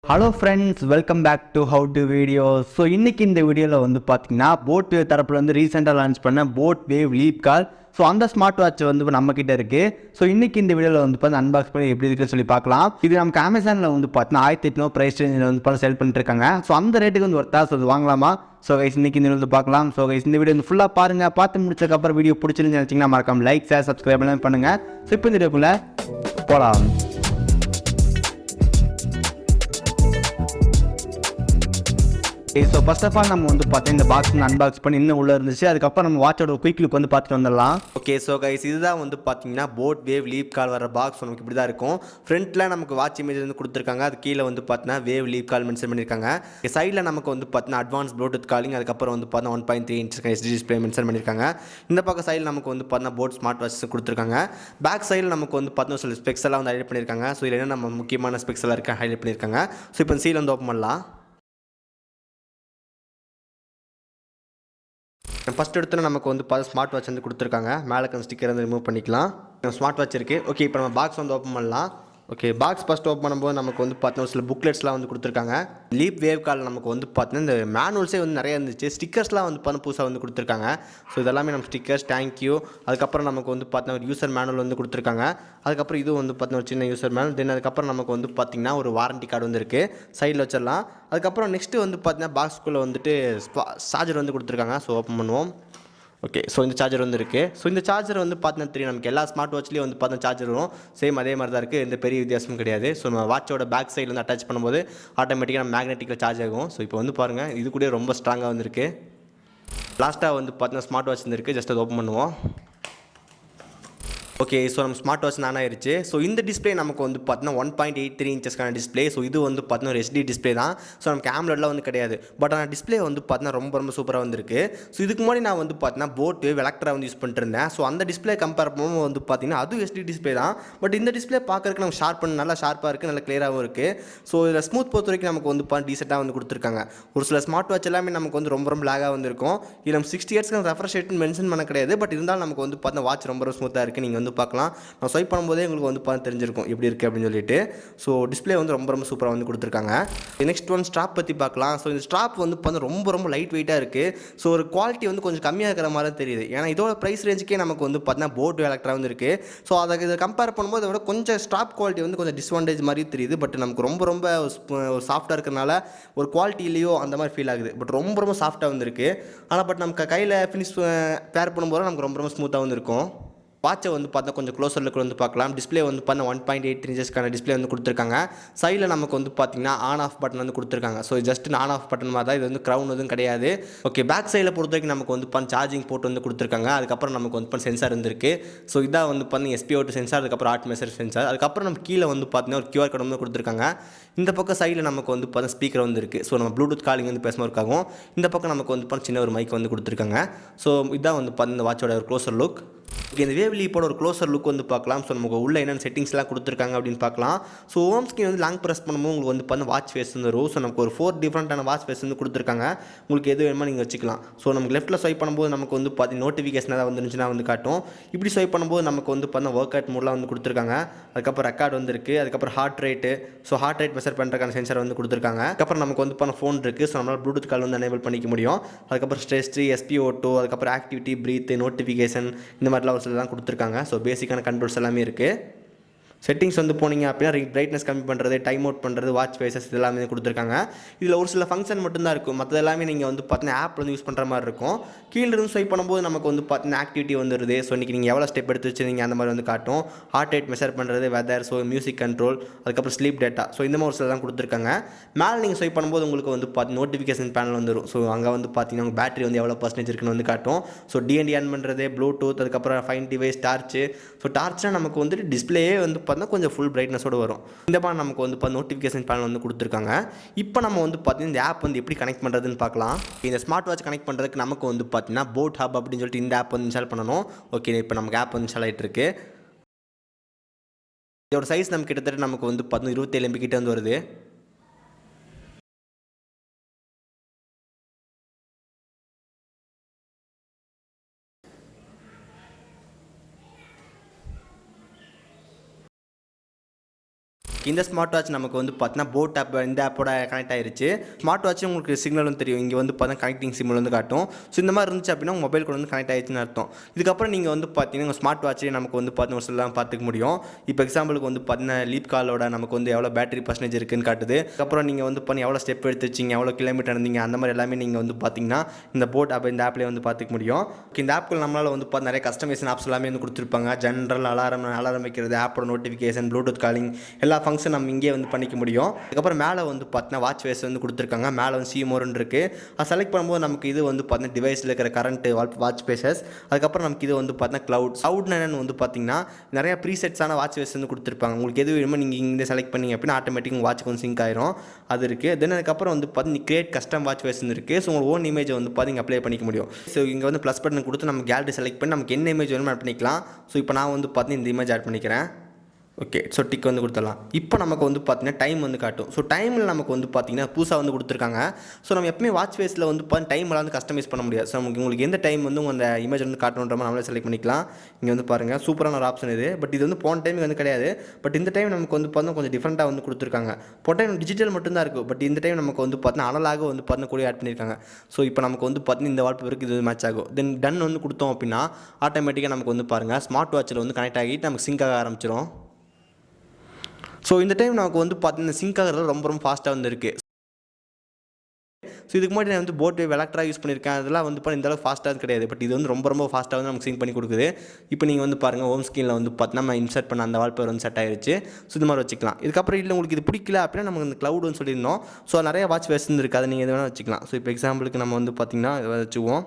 Hello friends, welcome back to How to Videos. So இன்னைக்கு இந்த வீடியோவில் வந்து பார்த்தீங்கன்னா போட் வேவ் தரப்பில் வந்து ரீசெண்டாக லான்ச் பண்ண போட் வேவ் லீப் கால். ஸோ அந்த ஸ்மார்ட் வாட்ச் வந்து நம்ம கிட்ட இருக்கு. ஸோ இன்னைக்கு இந்த வீடியோவில் வந்து பார்த்து அன்பாக்ஸ் பண்ணி எப்படி இருக்குன்னு சொல்லி பார்க்கலாம். இது நமக்கு அமேசானில் வந்து பார்த்தீங்கன்னா 1800 ப்ரைஸ் ரேஞ்சில் வந்து பார்த்து செல் பண்ணிட்டு இருக்காங்க. ஸோ அந்த ரேட்டுக்கு வந்து ஒருத்தா ஸோ அது வாங்கலாமா? ஸோ கைஸ் இன்னைக்கு இந்த வீடியோ பார்க்கலாம். ஸோ கைஸ் இந்த வீடியோ வந்து ஃபுல்லாக பாருங்கள். பார்த்து முடிச்சதுக்கப்புறம் வீடியோ பிடிச்சிருந்து நினச்சிங்கன்னா மறக்காம லைக் ஷேர் சப்ஸ்கிரைப் எல்லாம் பண்ணுங்கள். ஸோ இப்போ இந்த வீடியோக்குள்ளே போகலாம். ஸோ ஃபர்ஸ்ட் ஆஃப் ஆல் நம்ம வந்து பார்த்தா இந்த பாக்ஸ் அன்பாக்ஸ் பண்ணி இன்னும் உள்ளே இருந்துச்சு. அதுக்கப்புறம் நம்ம வாட்சோட குயிக் லுக் வந்து பார்த்துட்டு வந்துடலாம். ஓகே ஸோ கைஸ் இதுதான் வந்து பார்த்தீங்கன்னா போட் வேவ் லீப் கால் வர பாக்ஸ் நமக்கு இப்படி தான் இருக்கும். ஃப்ரண்ட்டில் நமக்கு வாட்ச் இமேஜ் வந்து கொடுத்துருக்காங்க. அது கீழே வந்து பார்த்தீங்கன்னா வேவ் லீப் கால் மென்ஷன் பண்ணியிருக்காங்க. சைடில் நமக்கு வந்து பார்த்தீங்கன்னா அட்வான்ஸ் ப்ளூடூத் காலிங், அதுக்கப்புறம் வந்து பார்த்தீங்கன்னா 1.3 inch HD டிஸ்பிளே மென்ஷன் பண்ணியிருக்காங்க. இந்த பக்கம் சைடில் நமக்கு வந்து பார்த்தீங்கன்னா போட் ஸ்மார்ட் வாட்ச் கொடுத்துருக்காங்க. பேக் சைடில் நமக்கு வந்து பார்த்தீங்கன்னா சில ஸ்பெக்ஸ் எல்லாம் வந்து ஹைலைட் பண்ணியிருக்காங்க. ஸோ இதில் என்ன நம்ம முக்கியமான ஸ்பெக்ஸ் எல்லாம் இருக்க ஹைலைட் பண்ணியிருக்காங்க. ஸோ இப்போ சீல் வந்து ஓப்பன் பண்ணலாம். ஃபஸ்ட் எடுத்து நமக்கு வந்து ஸ்மார்ட் வாட்ச் வந்து கொடுத்துருக்காங்க. மேலே ஸ்டிக்கர் வந்து ரிமூவ் பண்ணிக்கலாம். ஸ்மார்ட் வாட்ச் இருக்குது. ஓகே இப்போ நம்ம பாக்ஸ் வந்து ஓப்பன் பண்ணலாம். ஓகே பாக்ஸ் ஃபஸ்ட் ஓப்பன் பண்ணும்போது நமக்கு வந்து பார்த்தீங்கன்னா சில புக்லெட்ஸ்லாம் வந்து கொடுத்துருக்காங்க. லீப் வேவ் கால் நமக்கு வந்து பார்த்தீங்கன்னா இந்த மேனுவல்ஸே வந்து நிறைய இருந்துச்சு. ஸ்டிக்கர்ஸ்லாம் வந்து புதுசாக வந்து கொடுத்துருக்காங்க. ஸோ இதெல்லாமே நம்ம ஸ்டிக்கர்ஸ் தேங்க்யூ. அதுக்கப்புறம் நமக்கு வந்து பார்த்தீங்கன்னா ஒரு யூசர் மேனுவல் வந்து கொடுத்துருக்காங்க. அதுக்கப்புறம் இது வந்து பார்த்தீங்கன்னா ஒரு சின்ன யூசர் மேனுவல். தென் அதுக்கப்புறம் நமக்கு வந்து பார்த்தீங்கன்னா ஒரு வாரண்டி கார்டு வந்து இருக்குது. சைடில் வச்சிடலாம். அதுக்கப்புறம் நெக்ஸ்ட்டு வந்து பார்த்தீங்கன்னா பாக்ஸ்குள்ளே வந்துட்டு சார்ஜர் வந்து கொடுத்துருக்காங்க. ஸோ ஓப்பன் பண்ணுவோம். ஓகே ஸோ இந்த சார்ஜர் வந்து இருக்குது. ஸோ இந்த சார்ஜர் வந்து பார்த்தீங்கன்னா தெரியும் நமக்கு எல்லா ஸ்மார்ட் வாட்ச்லேயும் வந்து பார்த்தீங்கன்னா சார்ஜர் வரும். சேம் அதே மாதிரி தான் இருக்குது. எந்த பெரிய வித்தியாசமும் கிடையாது. ஸோ நம்ம வாட்சோட பேக் சைடில் வந்து அட்டாச் பண்ணும்போது ஆட்டோமேட்டிக்காக நம்ம மேக்னெட்டிக்கில் சார்ஜ் ஆகும். ஸோ இப்போ வந்து பாருங்கள் இது கூட ரொம்ப ஸ்ட்ராங்காக வந்துருக்கு. லாஸ்ட்டாக வந்து பார்த்தீங்கன்னா ஸ்மார்ட் வாட்ச் வந்துருக்கு. ஜஸ்ட் அதை ஓப்பன் பண்ணுவோம். ஓகே ஸோ நம்ம ஸ்மார்ட் வாட்ச் ஆன் ஆயிடுச்சு. ஸோ இந்த டிஸ்பிளே நமக்கு வந்து பார்த்தீங்கன்னா 1.83 inchesக்கான டிஸ்பிளே. ஸோ இது வந்து பார்த்தீங்கன்னா ஒரு HD டிஸ்பிளே தான். ஸோ நமக்கு AMOLEDலாம் வந்து கிடையாது. பட் ஆனால் டிஸ்பிளே வந்து பார்த்தீங்கன்னா ரொம்ப சூப்பராக வந்துருக்கு. ஸோ இதுக்கு முன்னாடி நான் வந்து பார்த்தீங்கன்னா போட் வேவ் எலக்ட்ரா வந்து யூஸ் பண்ணிட்டு இருந்தேன். ஸோ அந்த டிஸ்பிளே கம்பேர் பண்ணும்போது வந்து பார்த்தீங்கன்னா அதுவும் HD டிஸ்பிளே தான். பட் இந்த டிஸ்பிளே பார்க்கறதுக்கு நம்ம நல்லா ஷார்ப்பாக இருக்குது, நல்லா கிளியராகவும் இருக்குது. ஸோ இதில் ஸ்மூத் பொறுத்த வரைக்கும் நமக்கு வந்து டீசெண்டாக வந்து கொடுத்துருக்காங்க. ஒரு சில ஸ்மார்ட் வாட்ச் எல்லாமே நமக்கு வந்து ரொம்ப லேகாக வந்துருக்கும். இது நம்ம 60 Hz ரெஃப்ரெஷ் ரேட்னு மென்ஷன் பண்ண கிடையாது. பட் இருந்தாலும் நமக்கு வந்து பார்த்தீங்கன்னா வாட்ச் ரொம்ப ஸ்மூத்தாக இருக்குது. நீங்கள் வந்து பார்க்கலாம். நான் ஸ்வைப் பண்ணும்போதே உங்களுக்கு வந்து பார்த்து தெரிஞ்சிருக்கும் எப்படி இருக்குது அப்படின்னு சொல்லிட்டு. ஸோ டிஸ்பிளே வந்து ரொம்ப சூப்பராக வந்து கொடுத்துருக்காங்க. நெக்ஸ்ட் ஒன் ஸ்ட்ராப் பற்றி பார்க்கலாம். ஸோ இந்த ஸ்ட்ராப் வந்து ரொம்ப லைட் வெயிட்டாக இருக்குது. ஸோ ஒரு குவாலிட்டி வந்து கொஞ்சம் கம்மியாக இருக்கிற மாதிரி தெரியுது. ஏன்னா இதோட ப்ரைஸ் ரேஞ்சுக்கே நமக்கு வந்து பார்த்தீங்கன்னா போட் எலக்ட்ரா வந்து இருக்குது. ஸோ அதை இதை கம்பேர் பண்ணும்போது அதை விட கொஞ்சம் ஸ்ட்ராப் குவாலிட்டி வந்து கொஞ்சம் டிஸ்அட்வான்டேஜ் மாதிரி தெரியுது. பட் நமக்கு ரொம்ப சாஃப்டாக இருக்கிறனால ஒரு குவாலிட்டி இல்லையோ அந்த மாதிரி ஃபீல் ஆகுது. பட் ரொம்ப சாஃப்டாக வந்துருக்கு. ஆனால் பட் நமக்கு கையில் ஃபினிஷ் பேர் பண்ணும்போது நமக்கு ரொம்ப ஸ்மூத்தாக வந்து இருக்கும். வாட்சை வந்து பார்த்தா கொஞ்சம் க்ளோஸர் லுக்கில் வந்து பார்க்கலாம். டிஸ்பிளே வந்து பார்த்தா 1.83 inchesக்கான டிஸ்பிளே வந்து கொடுத்துருக்காங்க. சைடில் நமக்கு வந்து பார்த்தீங்கன்னா ஆன் ஆஃப் பட்டன் வந்து கொடுத்துருக்காங்க. So just on off button மாதிரி தான். இது வந்து க்ரௌன் எதுவும் கிடையாது. ஓகே பேக் சைடில் பொறுத்த வரைக்கும் நமக்கு வந்து சார்ஜிங் போர்ட் வந்து கொடுத்துருக்காங்க. அதுக்கப்புறம் நமக்கு வந்து சென்சார் இருந்திருக்கு. ஸோ இதான் வந்து பார்த்தீங்கன்னா SPO2 சென்சார், அதுக்கப்புறம் ஆர்ட் மெசர் சென்சார். அதுக்கப்புறம் நம்ம கீழே வந்து பார்த்தீங்கன்னா ஒரு QR கோட் வந்து கொடுத்துருக்காங்க. இந்த பக்கம் சைடில் நமக்கு வந்து பார்த்தா ஸ்பீக்கர் வந்து இருக்குது. ஸோ நம்ம ப்ளூடூத் காலிங் வந்து பேசும்போது இருக்காகும். இந்த பக்கம் நமக்கு வந்து சின்ன ஒரு மைக் வந்து கொடுத்துருக்காங்க. ஸோ இதான் வந்து இந்த வாட்சோட ஒரு க்ளோஸர் லுக். ஓகே இந்த வேவ் லீப்போட ஒரு க்ளோஸர் லுக் வந்து பார்க்கலாம். ஸோ நமக்கு உள்ள என்னென்ன செட்டிங்ஸ்லாம் கொடுத்துருக்காங்க அப்படின்னு பார்க்கலாம். ஸோ ஹோம் ஸ்க்ரீன் வந்து லாங் ப்ரெஸ் பண்ணும்போது உங்களுக்கு வந்து பார்த்தா வாட்ச் ஃபேஸ் வந்து வரும். ஸோ நமக்கு ஒரு 4 டிஃப்ரெண்ட்டான வாட்ச் ஃபேஸ் வந்து கொடுத்துருக்காங்க. உங்களுக்கு எது வேணுமோ நீங்கள் வச்சுக்கலாம். ஸோ நமக்கு லெஃப்ட்டில் ஸ்வைப் பண்ணும்போது நமக்கு வந்து பார்த்தீங்கன்னா நோட்டிஃபிகேஷன் ஏதாவது வந்துருந்துச்சுன்னா வந்து காட்டும். இப்படி ஸ்வைப் பண்ணும்போது நமக்கு வந்து பார்த்தா ஒர்க் அவுட் மோட்லாம் வந்து கொடுத்துருக்காங்க. அதுக்கப்புறம் ரெக்கார்ட் வந்துருக்கு. அதுக்கப்புறம் heart rate, so heart rate measure பண்ணுறதுக்கான சென்சார் வந்து கொடுத்துருக்காங்க. அதுக்கப்புறம் நமக்கு வந்து பார்த்தா ஃபோன் இருக்குது. ஸோ நம்மளால் ப்ளூடூத் கால் வந்து எனேபிள் பண்ணிக்க முடியும். அதுக்கப்புறம் ஸ்ட்ரெஸ், SPO2, அதுக்கப்புறம் ஆக்டிவிட்டி, பிரீத், நோட்டிஃபிகேஷன் இந்த மாதிரிலாம் ஒரு சில தான் கொடுத்துருக்காங்க. ஸோ பேசிக்கான கண்ட்ரோல்ஸ் எல்லாமே இருக்குது. செட்டிங்ஸ் வந்து போனீங்க அப்படின்னா பிரைட்னஸ் கம்மி பண்ணுறது, டைம் அவுட் பண்ணுறது, வாட்ச் ஃபேஸஸ் இதெல்லாமே கொடுத்துருக்காங்க. இதில் ஒரு சில ஃபங்க்ஷன் மட்டும்தான் இருக்கும். மற்ற எல்லாமே நீங்கள் வந்து பார்த்தீங்கன்னா ஆப் வந்து யூஸ் பண்ணுற மாதிரி இருக்கும். கீழே இருந்து ஸ்வைப் பண்ணும்போது நமக்கு வந்து பார்த்தீங்கன்னா ஆக்டிவிட்டி வந்துடுது. ஸோ இன்றைக்கி நீங்கள் எவ்வளோ ஸ்டெப் எடுத்து வச்சுருந்தீங்க அந்த மாதிரி வந்து காட்டும். ஹார்ட் ரேட் மெஷர் பண்ணுறது, வெதர், ஸோ மியூசிக் கண்ட்ரோல், அதுக்கப்புறம் ஸ்லீப் டேட்டா. ஸோ இந்த மாதிரி ஒரு சில தான் கொடுத்துருக்காங்க. மேலே நீங்கள் ஸ்வைப் பண்ணும்போது உங்களுக்கு வந்து நோட்டிஃபிகேஷன் பேனல் வந்துடும். ஸோ அங்கே வந்து பார்த்தீங்கன்னா உங்கள் பேட்டரி வந்து எவ்வளோ பர்சன்டேஜ் இருக்குன்னு வந்து காட்டும். ஸோ DND ஆன் பண்ணுறது, ப்ளூடூத், அதுக்கப்புறம் ஃபைன் டிவைஸ், டார்ச்சு. ஸோ டார்ச்னால் நமக்கு வந்துட்டு டிஸ்பிளேயே வந்து பார்த்தீங்கன்னா கொஞ்சம் ஃபுல் பிரைட்னஸோடு வரும். இந்த மாதிரி நமக்கு வந்து நோட்டிஃபிகேஷன் பேனல் வந்து கொடுத்துருக்காங்க. இப்போ நம்ம வந்து பார்த்தீங்கன்னா இந்த ஆப் வந்து எப்படி கனெக்ட் பண்ணுறதுன்னு பார்க்கலாம். இந்த ஸ்மார்ட் வாட்ச் கனெக்ட் பண்ணுறதுக்கு நமக்கு வந்து பார்த்தீங்கன்னா போட் ஹப் அப்படின்னு சொல்லிட்டு இந்த ஆப் வந்து இன்ஸ்டால் பண்ணணும். ஓகே இப்போ நமக்கு ஆப் வந்து இன்ஸ்டால் ஆகிட்டு இருக்கு. இதோட சைஸ் நமக்கு கிட்டத்தட்ட நமக்கு வந்து 27 MB கிட்ட வந்து வருது. இந்த ஸ்மார்ட் வாட்ச் நமக்கு வந்து பார்த்தீங்கன்னா போட் ஆப் இந்த ஆப்போட கனெக்ட் ஆயிருச்சு. ஸ்மார்ட் வாட்ச் உங்களுக்கு சிக்னலும் தெரியும், இங்கே வந்து பார்த்தா கனெக்டிங் சிம்பிள் வந்து காட்டும். ஸோ இந்த மாதிரி இருந்துச்சு அப்படின்னா உங்கள் மொபைல் கூட வந்து கனெக்ட் ஆயிடுச்சுன்னு அர்த்தம். இதுக்கப்புறம் நீங்கள் வந்து பார்த்தீங்கன்னா உங்கள் ஸ்மார்ட் வாட்சே நமக்கு வந்து பார்த்தீங்கன்னா ஒரு சிலாம் பார்த்துக்க முடியும். இப்போ எக்ஸாம்பிளுக்கு வந்து பார்த்தீங்கன்னா லீப் காலோட நமக்கு வந்து எவ்வளோ பேட்டரி பர்சன்டேஜ் இருக்குன்னு காட்டுது. அதுக்கப்புறம் நீங்கள் வந்து பண்ணி எவ்வளோ ஸ்டெப் எடுத்து வச்சிங்க, எவ்வளோ கிலோமீட்டர் இருந்தீங்க, அந்த மாதிரி எல்லாமே நீங்கள் வந்து பார்த்தீங்கன்னா இந்த போட் ஆப் இந்த ஆப்லேயே வந்து பார்த்துக்க முடியும். இந்த ஆப்கள் நம்மளால் வந்து பார்த்து நிறைய கஸ்டமைசேஷன் ஆப்ஸ் எல்லாமே வந்து கொடுத்துருப்பாங்க. ஜென்ரல் அலாரம் வைக்கிறது, ஆப்போட நோட்டிஃபிகேஷன், ப்ளூடூத் காலிங் எல்லா ஃபங்க்ஷன் நம்ம இங்கே வந்து பண்ணிக்க முடியும். அதுக்கப்புறம் மேலே வந்து பார்த்தீங்கன்னா வாட்ச் ஃபேஸ் வந்து கொடுத்துருக்காங்க. மேலே வந்து சீமோர்னு இருக்குது. அது செலக்ட் பண்ணும்போது நமக்கு இது வந்து பார்த்தீங்கன்னா டிவைஸில் இருக்கிற கரண்ட் வாட்ச் ஃபேஸஸ். அதுக்கப்புறம் நமக்கு இது வந்து பார்த்தீங்கன்னா க்ளவுட் என்னன்னு வந்து பார்த்தீங்கன்னா நிறைய ப்ரீசெட்ஸான வாட்ச் ஃபேஸ் வந்து கொடுத்துருப்பாங்க. உங்களுக்கு எது வேணுமோ நீங்கள் இங்கே செலக்ட் பண்ணிங்க அப்படின்னா ஆட்டோமேட்டிக் வாட்ச் வந்து சிங்க் ஆயிரும். அது இருக்குது. தென் அதுக்கப்புறம் வந்து பார்த்தீங்கன்னா கிரியேட் கஸ்டம் வாட்ச் ஃபேஸ் இருக்குது. ஸோ உங்கள் ஓன் இமேஜை வந்து பார்த்தீங்க அப்ளை பண்ணிக்க முடியும். ஸோ இங்கே வந்து ப்ளஸ் பட்டன் கொடுத்து நம்ம கேலரி செலக்ட் பண்ணி நமக்கு என்ன இமேஜ் வேணுமோ ஆட் பண்ணிக்கலாம். ஸோ இப்போ நான் வந்து பார்த்தீங்கன்னா இந்த இமேஜ் ஆட் பண்ணிக்கிறேன். ஓகே, ஸோ டிக் வந்து கொடுத்துடலாம். இப்போ நமக்கு வந்து பார்த்தீங்கன்னா டைம் வந்து காட்டும். ஸோ டைமில் நமக்கு வந்து பார்த்தீங்கன்னா புதுசாக வந்து கொடுத்துருக்காங்க. ஸோ நம்ம எப்பவுமே வாட்ச் ஃபேஸில் வந்து டைமெல்லாம் வந்து கஸ்டமைஸ் பண்ண முடியாது. ஸோ நமக்கு உங்களுக்கு எந்த டைம் வந்து உங்கள் அந்த இமேஜ் வந்து காட்டணுன்ற மாதிரி நம்மளே செலக்ட் பண்ணிக்கலாம். இங்கே வந்து பாருங்கள், சூப்பரான ஒரு ஆப்ஷன் இது. பட் இது வந்து போன டைம் வந்து கிடையாது. பட் இந்த டைம் நமக்கு வந்து பார்த்தீங்கன்னா கொஞ்சம் டிஃப்ரெண்ட்டாக வந்து கொடுத்துருக்காங்க. போன டைம் டிஜிட்டல் மட்டும்தான் இருக்கும். பட் இந்த டைம் நமக்கு வந்து பார்த்தீங்கன்னா அனலாக வந்து பார்த்தீங்கன்னா கூட ஆட் பண்ணியிருக்காங்க. ஸோ இப்போ நமக்கு வந்து பார்த்தீங்கன்னா இந்த வால்பேப்பருக்கு இது மேட்ச் ஆகும். தென் டன் வந்து கொடுத்தோம் அப்படின்னா ஆட்டோமேட்டிக்காக நமக்கு வந்து பாருங்கள் ஸ்மார்ட் வாட்சில் வந்து கனெக்ட் ஆகிட்டு நமக்கு சிங்க் ஆக ஆரம்பிச்சிடும். ஸோ இந்த டைம் நமக்கு வந்து பார்த்தீங்கன்னா சிங்க் ஆகிறது ரொம்ப ஃபாஸ்ட்டாக வந்து இருக்குது. ஸோ இதுக்கு முன்னாடி நான் வந்து போட் வேவ் எலக்ட்ரா யூஸ் பண்ணியிருக்கேன். அதெல்லாம் வந்து இப்போ இந்த அளவுக்கு ஃபாஸ்ட்டாக கிடையாது. பட் இது வந்து ரொம்ப ஃபாஸ்ட்டாக வந்து நமக்கு சிங்க் பண்ணி கொடுக்குது. இப்போ நீங்கள் வந்து பாருங்கள் ஹோம் ஸ்க்ரீனில் வந்து பார்த்தீங்கன்னா நம்ம இன்சர்ட் பண்ண அந்த வால்பேப்பர் வந்து செட் ஆயிருச்சு. ஸோ இது மாதிரி வச்சுக்கலாம். இதுக்கப்புறம் இல்லை உங்களுக்கு இது பிடிக்கல அப்படின்னா நமக்கு இந்த க்ளவுட் வந்து சொல்லியிருந்தோம். ஸோ நிறைய வாட்ச் ஃபேஸ் இருக்குது, அதை நீங்கள் எது வேணால் வச்சுக்கலாம். ஸோ இப்போ எக்ஸாம்பிளுக்கு நம்ம வந்து பார்த்தீங்கன்னா வச்சுக்குவோம்.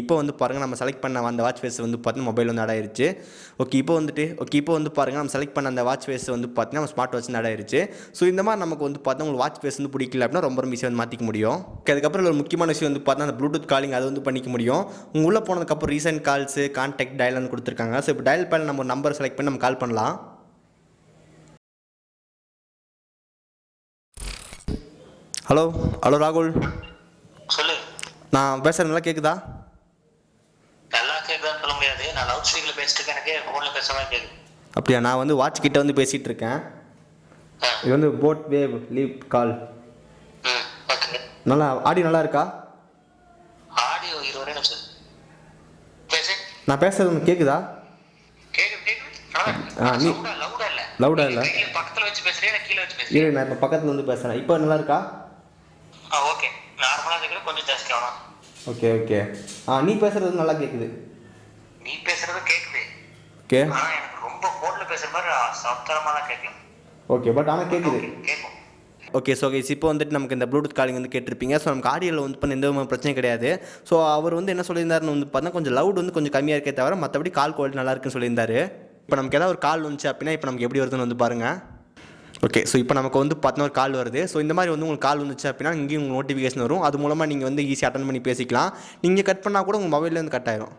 இப்போ வந்து பாருங்கள் நம்ம செலக்ட் பண்ண அந்த வாட்ச் ஃபேஸ் வந்து பார்த்தீங்கன்னா மொபைல் வந்து ஆட் ஆயிருச்சு. இப்போ வந்து பாருங்கள் நம்ம செலக்ட் பண்ண அந்த வாட்ச் ஃபேஸ் வந்து பார்த்தீங்கன்னா நம்ம ஸ்மார்ட் வாட்ச் ஆட் ஆயிருச்சு. ஸோ இந்த மாதிரி நமக்கு வந்து பார்த்தீங்கன்னா உங்களுக்கு வாட்ச் ஃபேஸ் வந்து பிடிக்கல அப்படின்னா ரொம்ப ஈஸியாக வந்து மாற்றிக்க முடியும். அதுக்கப்புறம் ஒரு முக்கியமான விஷயம் வந்து பார்த்தீங்கன்னா அந்த ப்ளூடூத் காலிங் அது வந்து பண்ணிக்க முடியும். உங்கள் உள்ளே போனதுக்கப்புறம் ரீசெண்ட் கால்ஸு, கான்டாக்ட் டயல் வந்து கொடுத்துருக்காங்க. ஸோ இப்போ டயல் பேனில் நம்ம நம்பர் செலக்ட் பண்ணி நம்ம கால் பண்ணலாம். ஹலோ ஹலோ ராகுல், சொல்லு. நான் பேசுகிறது நல்லா கேட்குதா? சொல்ல முடியாது, நான் லவுட் ஸ்பீக்கர்ல பேசிட்டு இருக்கேன், எனக்கு ஃபோன்ல பேசுற மாதிரி கேக்குது. அப்படியா? நான் வந்து வாட்ச் கிட்ட வந்து பேசிட்டு இருக்கேன். இது வந்து போட் வேவ் லீப் கால். ஓகே, நல்லா ஆடியோ நல்லா இருக்கா? ஆடியோ 20 நிமிஷம் பேசு. நான் பேசுறது உங்களுக்கு கேக்குதா? கேக்குது. நீ லவுடா இல்ல பக்கத்துல வச்சு பேசுறியா கீழ வச்சு பேசுறியா? இரு, நான் இப்ப பக்கத்துல வந்து பேசுறேன். இப்போ நல்லா இருக்கா? ஓகே, நார்மலா இருக்குற, கொஞ்சம் ஜாஸ்தி ஆகும். ஓகே. நீ பேசுறது நல்லா கேக்குது. நீ பேசுறது கேக்குது. ஓகே, எனக்கு ரொம்ப போன்ல பேசுற மாதிரி சத்தமா தான் கேட்கும். ஓகே, பட் ஆனா கேக்குது. கேக்கும். ஓகே, ஸோ கைஸ் இப்போ வந்துட்டு நமக்கு இந்த ப்ளூடூத் காலிங் வந்து கேட்டிருப்பீங்க. ஸோ நமக்கு ஆடியோவில் வந்து பண்ண எந்த விதமான பிரச்சனையும் கிடையாது. ஸோ அவர் வந்து என்ன சொல்லியிருந்தாருன்னு வந்து பார்த்தா கொஞ்சம் லவுட் வந்து கொஞ்சம் கம்மியாக இருக்கே தவிர மற்றபடி கால் குவாலிட்டி நல்லா இருக்குன்னு சொல்லியிருந்தாரு. இப்போ நமக்கு ஏதாவது ஒரு கால் வந்துச்சு அப்படின்னா இப்போ நமக்கு எப்படி வருதுன்னு வந்து பாருங்கள். ஓகே, ஸோ இப்போ நமக்கு வந்து பார்த்தா ஒரு கால் வருது. ஸோ இந்த மாதிரி வந்து உங்களுக்கு கால் வந்துச்சு அப்படின்னா இங்கேயும் உங்களுக்கு நோட்டிஃபிகேஷன் வரும். அது மூலமாக நீங்கள் வந்து ஈஸியாக அட்டன் பண்ணி பேசிக்கலாம். நீங்கள் கட் பண்ணால் கூட உங்கள் மொபைலில் வந்து கட் ஆயிரும்.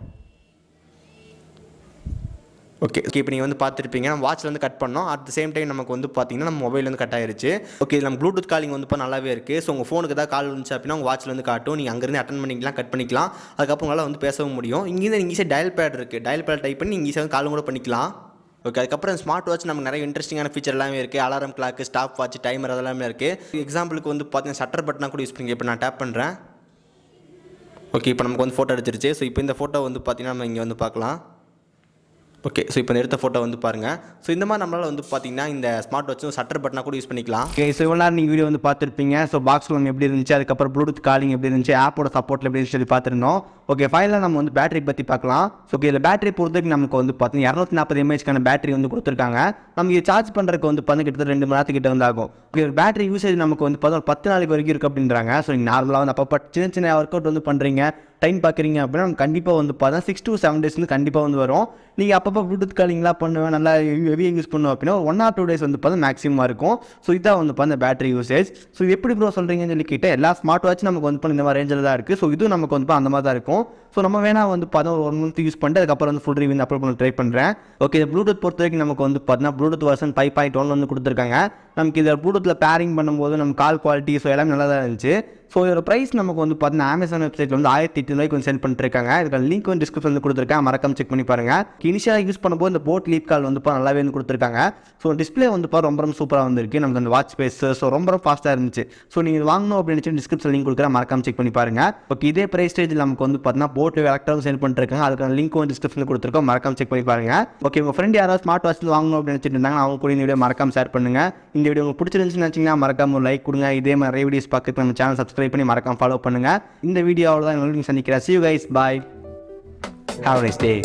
ஓகே, இப்போ நீங்கள் வந்து பார்த்துருப்பீங்க நம்ம வாட்சில் வந்து கட் பண்ணோம். அட் த சேம் டைம் நமக்கு வந்து பார்த்தீங்கன்னா நம்ம மொபைல் வந்து கட் ஆயிருச்சு. ஓகே, நம்ம ப்ளூடூத் காலிங் வந்து இப்போ நல்லாவே இருக்குது. ஸோ உங்கள் ஃபோனுக்கு ஏதாவது கால் வந்துச்சு அப்படின்னா உங்கள் வாட்சில் வந்து காட்டும். நீங்கள் அங்கேருந்து அட்டன் பண்ணிக்கலாம், கட் பண்ணிக்கலாம். அதுக்கப்புறம் உங்களால் வந்து பேசவும் முடியும். இங்கேருந்து நீங்கள் ஈஸியாக டயல் பேட் இருக்குது. டயல் பேட் டைப் பண்ணி நீங்கள் ஈஸியாக காலும் கூட பண்ணிக்கலாம். ஓகே, அதுக்கப்புறம் ஸ்மார்ட் வாட்ச் நமக்கு நிறைய இன்ட்ரெஸ்டிங்கான ஃபீச்சர் எல்லாமே இருக்குது. Alarm clock, stop watch, timer அதெல்லாமே இருக்குது. எக்ஸாம்பிளுக்கு வந்து பார்த்தீங்கன்னா ஷட்டர் பட்டனாக கூட யூஸ் பண்ணிங்க. இப்போ நான் டேப் பண்ணுறேன். ஓகே, இப்போ நமக்கு வந்து ஃபோட்டோ எடுத்துருச்சு. ஸோ இப்போ இந்த ஃபோட்டோ வந்து பார்த்தீங்கன்னா நம்ம இங்கே வந்து பார்க்கலாம். ஓகே, ஸோ இப்போ எடுத்த ஃபோட்டோ வந்து பாருங்கள். ஸோ இந்த மாதிரி நம்மளால் வந்து பார்த்தீங்கன்னா இந்த ஸ்மார்ட் வாட்சும் ஷட்டர் பட்டனாக கூட யூஸ் பண்ணிக்கலாம். ஓகே, ஸோ இவ்வளோ நேரம் நீங்கள் வீடியோ வந்து பார்த்துருப்பீங்க. ஸோ பாக்ஸ் ரோம் எப்படி இருந்துச்சு, அதுக்கப்புறம் ப்ளூடூத் காலிங் எப்படி இருந்துச்சு, ஆப்போட சப்போர்ட்டில் எப்படி இருந்துச்சு சொல்லி பார்த்துருந்தோம். ஓகே, ஃபைனலாக நம்ம வந்து பேட்டரி பற்றி பார்க்கலாம். ஸோ இதில் பேட்டரி பொறுத்தவரைக்கும் நமக்கு வந்து பார்த்தீங்கன்னா 240 mAh பேட்டரி வந்து கொடுத்துருக்காங்க. நமக்கு இது சார்ஜ் பண்ணுறதுக்கு வந்து பார்த்தீங்கன்னா கிட்டத்தட்ட 2 மணி நேரத்துக்கிட்ட வந்து ஆகும். ஓகே, பேட்டரி யூசேஜ் நமக்கு வந்து பார்த்தா ஒரு 10 நாளைக்கு வரைக்கும் இருக்குது அப்படின்றாங்க. ஸோ நீங்கள் நார்மலாக வந்து அப்போ சின்ன ஒர்க் அவுட் வந்து பண்ணுறீங்க, டைம் பார்க்குறீங்க அப்படின்னா நம்ம கண்டிப்பாக வந்து பார்த்தா 6 to 7 days வந்து கண்டிப்பாக வந்து வரும். நீங்கள் அப்பப்போ ப்ளூடூத் காலிங்லாம் பண்ணுவேன், நல்லா ஹெவியாக யூஸ் பண்ணுவோம் அப்படின்னா 1 or 2 days வந்து பார்த்தா மேக்ஸிமம் இருக்கும். ஸோ இதான் வந்து பார்த்தா பேட்டரி யூசேஜ். ஸோ இது எப்படி ப்ரோ சொல்கிறீங்கன்னு சொல்லி கேட்டால் எல்லா ஸ்மார்ட் வாட்ச் நமக்கு வந்து இந்த மாதிரி ரேஞ்சில் தான் இருக்குது. ஸோ இதுவும் நமக்கு வந்து அந்த மாதிரி தான் இருக்கும். ஸோ நம்ம வேணால் வந்து பார்த்தா ஒரு 1 month யூஸ் பண்ணிட்டு அதுக்கப்புறம் வந்து ஃபுல் ரிவ்யூ அப்லோட் பண்ண ட்ரை பண்ணுறேன். ஓகே, ப்ளூடூத் பொறுத்த வரைக்கும் நமக்கு வந்து பார்த்தீங்கன்னா ப்ளூடூத் வெர்ஷன் 5.1 வந்து கொடுத்துருக்காங்க. நமக்கு இதில் ப்ளூடூத்தில் பேரிங் பண்ணும்போது நம்ம கால் குவாலிட்டி ஸோ எல்லாமே நல்லா தான் இருந்துச்சு. ஸோ இதோட ப்ரைஸ் நமக்கு வந்து பார்த்தீங்கன்னா அமேசான் வெப்சைட்டில் வந்து 1800 வந்து சென்ட் பண்ணிட்டுருக்காங்க. இதுக்கு லிங்க் வந்து டிஸ்கிரிப்ஷன் வந்து கொடுத்துருக்கேன், மறக்காம செக் பண்ணி பாருங்கள். இனிஷியலாக யூஸ் பண்ணும்போது இந்த போட் லீப் கால் வந்து நல்லாவே வந்து கொடுத்துருக்காங்க. ஸோ டிஸ்பிளே வந்து ரொம்ப சூப்பராக வந்துருக்கு. நமக்கு அந்த வாட்ச் பேஸ் ஸோ ரொம்ப ஃபாஸ்ட்டாக இருந்துச்சு. ஸோ நீங்கள் வாங்கணும் அப்படின்னு டிஸ்கிரிப்ஷன் லிங்க் கொடுக்குறேன், மறக்காம செக் பண்ணி பாருங்கள். ஓகே, இதே ப்ரைஸ் ரேஞ்சில் நமக்கு வந்து பார்த்தீங்கன்னா போட் எலக்ட்ராவும் சென்ட் பண்ணிருக்காங்க. அதுக்கான லிங்க் வந்து டிஸ்கிரிப்ஷனில் கொடுத்துருக்கோம், மறக்காம செக் பண்ணி பாருங்கள். ஓகே, உங்கள் ஃப்ரெண்ட் யாராவது ஸ்மார்ட் வாட்ச் வாங்கணும் அப்படின்னு நினச்சிட்டு இருந்தாங்க, அவங்க கூட இந்த வீடியோ மறக்காம ஷேர் பண்ணுங்கள். இந்த வீடியோ உங்களுக்கு பிடிச்சிருந்துச்சுன்னு நினச்சிங்கன்னா மறக்காம ஒரு லைக் கொடுங்க. இதே மாதிரி நிறைய வீடியோஸ் பார்க்க நம்ம சேனல் சப்ஸ்கிரைப் பண்ணி மறக்காம ஃபாலோ பண்ணுங்கள். இந்த வீடியோவில் தான் உங்களுக்கு சந்திக்கிறேன். See you guys, bye, have a nice day.